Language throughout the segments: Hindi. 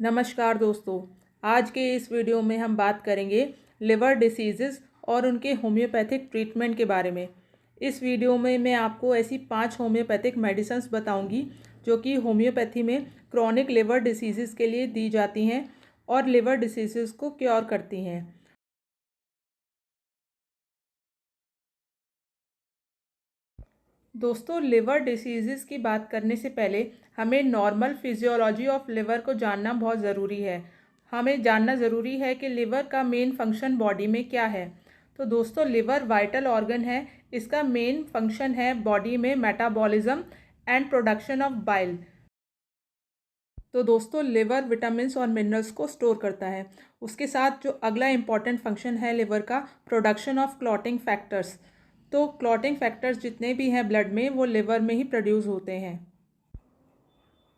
नमस्कार दोस्तों। आज के इस वीडियो में हम बात करेंगे लिवर डिसीज़ेज़ और उनके होम्योपैथिक ट्रीटमेंट के बारे में। इस वीडियो में मैं आपको ऐसी 5 होम्योपैथिक मेडिसिन्स बताऊंगी जो कि होम्योपैथी में क्रॉनिक लिवर डिसीज़ेज़ के लिए दी जाती हैं और लिवर डिसीज़ेज़ को क्योर करती हैं। दोस्तों, लिवर डिसीज़ेज़ की बात करने से पहले हमें नॉर्मल फिजियोलॉजी ऑफ लिवर को जानना बहुत ज़रूरी है। हमें जानना ज़रूरी है कि लिवर का मेन फंक्शन बॉडी में क्या है। तो दोस्तों, लिवर वाइटल ऑर्गन है। इसका मेन फंक्शन है बॉडी में metabolism and production of bile. तो दोस्तों, लिवर विटामिन्स और मिनरल्स को स्टोर करता है। उसके साथ जो अगला इम्पॉर्टेंट फंक्शन है लिवर का, प्रोडक्शन ऑफ क्लॉटिंग फैक्टर्स। तो क्लॉटिंग फैक्टर्स जितने भी हैं ब्लड में, वो लिवर में ही प्रोड्यूस होते हैं।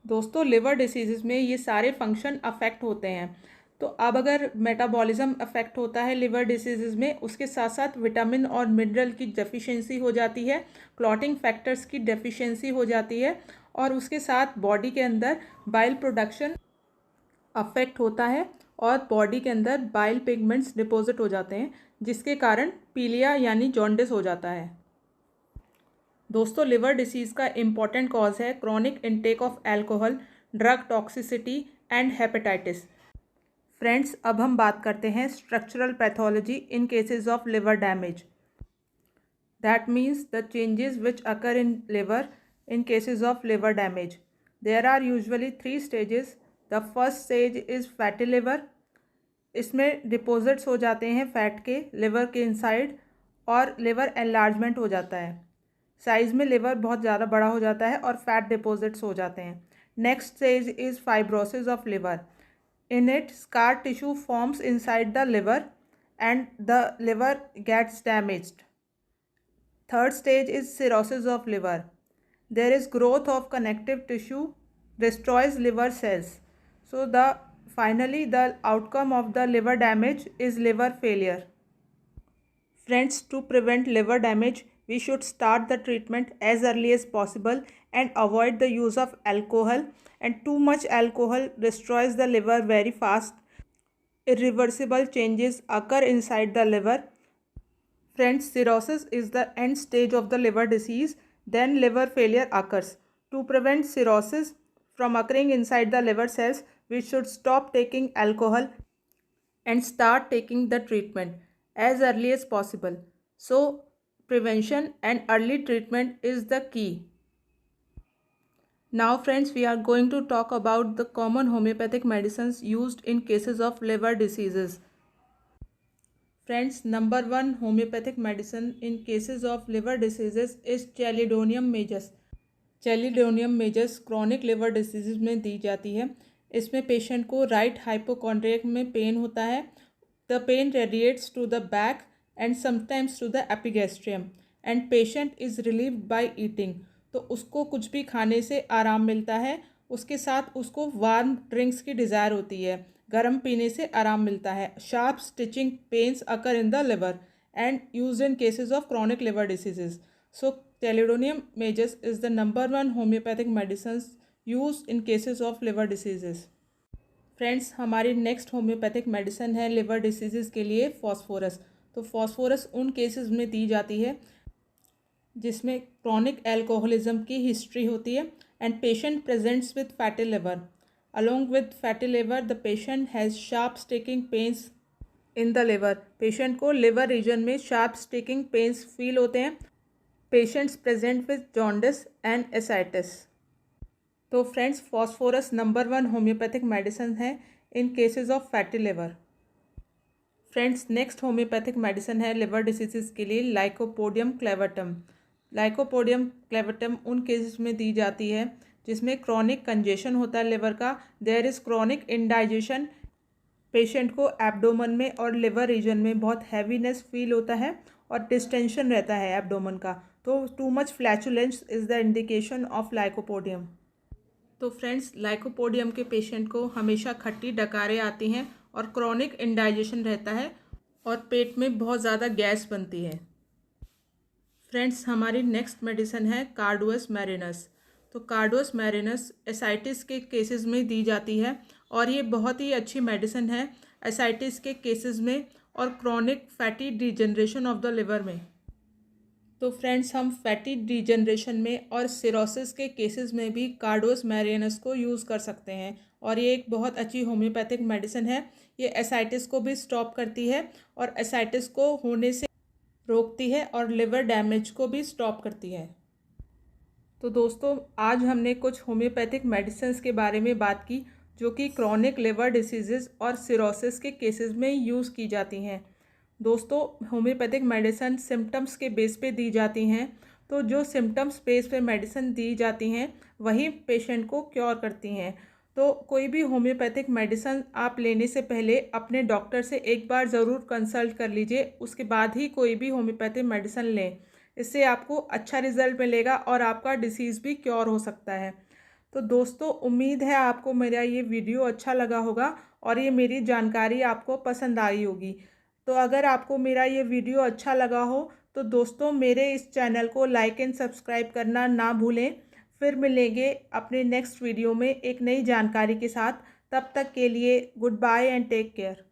दोस्तों, लिवर डिसीज़ में ये सारे फंक्शन अफेक्ट होते हैं। तो अब अगर मेटाबॉलिज्म अफेक्ट होता है लिवर डिसीज़ में, उसके साथ साथ विटामिन और मिनरल की डेफिशिएंसी हो जाती है, क्लॉटिंग फैक्टर्स की डेफिशिएंसी हो जाती है, और उसके साथ बॉडी के अंदर बाइल प्रोडक्शन अफेक्ट होता है और बॉडी के अंदर बाइल पिगमेंट्स डिपॉजिट हो जाते हैं, जिसके कारण पीलिया यानी जॉन्डिस हो जाता है। दोस्तों, लिवर डिसीज़ का इम्पॉर्टेंट कॉज है chronic intake of alcohol, drug toxicity and hepatitis. Friends, अब हम बात करते हैं structural pathology in cases of liver damage. That means the changes which occur in liver in cases of liver damage. There are usually 3 stages. The first stage is fatty liver. इसमें डिपॉजिट्स हो जाते हैं फैट के लिवर के इनसाइड और लिवर एनलार्जमेंट हो जाता है। साइज़ में लिवर बहुत ज़्यादा बड़ा हो जाता है और फैट डिपॉजिट्स हो जाते हैं। Next stage is fibrosis of liver. In it scar tissue forms inside the liver and the liver gets damaged. Third stage is cirrhosis of liver. There is growth of connective tissue, destroys liver cells. So finally the outcome of the liver damage is liver failure. Friends, to prevent liver damage, we should start the treatment as early as possible and avoid the use of alcohol. And too much alcohol destroys the liver very fast. Irreversible changes occur inside the liver. Friends, cirrhosis is the end stage of the liver disease. Then liver failure occurs. To prevent cirrhosis from occurring inside the liver cells, we should stop taking alcohol and start taking the treatment as early as possible. So, prevention and early treatment is the key. Now friends, we are going to talk about the common homeopathic medicines used in cases of liver diseases. Friends, number 1 homeopathic medicine in cases of liver diseases is Chelidonium majus. Chelidonium majus chronic liver diseases में दी जाती है। इसमें पेशेंट को राइट हाइपोकॉन्ड्रियक में पेन होता है। The pain radiates to the back and sometimes to the epigastrium and patient is relieved by eating. तो उसको कुछ भी खाने से आराम मिलता है। उसके साथ उसको वार्म ड्रिंक्स की डिज़ायर होती है, गर्म पीने से आराम मिलता है। Sharp stitching pains occur in the liver and use in cases of chronic liver diseases. So chelidonium majus is the number 1 homeopathic medicine use in cases of liver diseases. Friends, हमारी नेक्स्ट होम्योपैथिक मेडिसिन है लिवर डिसीजेज के लिए फॉस्फोरस। तो फॉस्फोरस उन केसेस में दी जाती है जिसमें क्रॉनिक एल्कोहलिज्म की हिस्ट्री होती है and patient presents with fatty liver. Along with fatty liver the patient has sharp sticking pains in the liver. Patient को लिवर रीजन में शार्प स्टिकिंग पेन्स फील होते हैं। Patients present with jaundice and ascites. तो friends, phosphorus number 1 homeopathic medicine है in cases of fatty liver. Friends, next homeopathic medicine है लिवर डिसीजेस के लिए लाइकोपोडियम क्लेवेटम। लाइकोपोडियम क्लेवेटम उन केसेस में दी जाती है जिसमें क्रॉनिक कंजेशन होता है लिवर का। There is chronic indigestion. Patient को एब्डोमन में और लिवर रीजन में बहुत हैवीनेस फील होता है और डिस्टेंशन रहता है एब्डोमन का। तो too much flatulence is the indication of lycopodium. तो फ्रेंड्स, लाइकोपोडियम के पेशेंट को हमेशा खट्टी डकारें आती हैं और क्रॉनिक इंडाइजेशन रहता है और पेट में बहुत ज़्यादा गैस बनती है। फ्रेंड्स, हमारी नेक्स्ट मेडिसिन है कार्डुअस मैरिनस। तो कार्डुअस मैरिनस एसाइटिस के केसेस में दी जाती है और ये बहुत ही अच्छी मेडिसिन है एसाइटिस के केसेस में और chronic fatty degeneration of the liver में। तो फ्रेंड्स, हम फैटी डिजनरेशन में और सिरोसिस के केसेस में भी कार्डोस मैरियनस को यूज़ कर सकते हैं और ये एक बहुत अच्छी होम्योपैथिक मेडिसिन है। ये एसाइटिस को भी स्टॉप करती है और एसाइटिस को होने से रोकती है और लिवर डैमेज को भी स्टॉप करती है। तो दोस्तों, आज हमने कुछ होम्योपैथिक मेडिसिन्स के बारे में बात की जो कि क्रॉनिक लिवर डिसीजेज़ और सिरोसिस के केसेस में यूज़ की जाती हैं। दोस्तों, होम्योपैथिक मेडिसिन सिम्टम्स के बेस पे दी जाती हैं, तो जो सिम्टम्स बेस पे मेडिसिन दी जाती हैं वही पेशेंट को क्योर करती हैं। तो कोई भी होम्योपैथिक मेडिसिन आप लेने से पहले अपने डॉक्टर से एक बार ज़रूर कंसल्ट कर लीजिए, उसके बाद ही कोई भी होम्योपैथिक मेडिसिन लें। इससे आपको अच्छा रिजल्ट मिलेगा और आपका डिसीज़ भी क्योर हो सकता है। तो दोस्तों, उम्मीद है आपको मेरा ये वीडियो अच्छा लगा होगा और ये मेरी जानकारी आपको पसंद आई होगी। तो अगर आपको मेरा ये वीडियो अच्छा लगा हो तो दोस्तों, मेरे इस चैनल को लाइक एंड सब्सक्राइब करना ना भूलें। फिर मिलेंगे अपने नेक्स्ट वीडियो में एक नई जानकारी के साथ। तब तक के लिए goodbye and take care.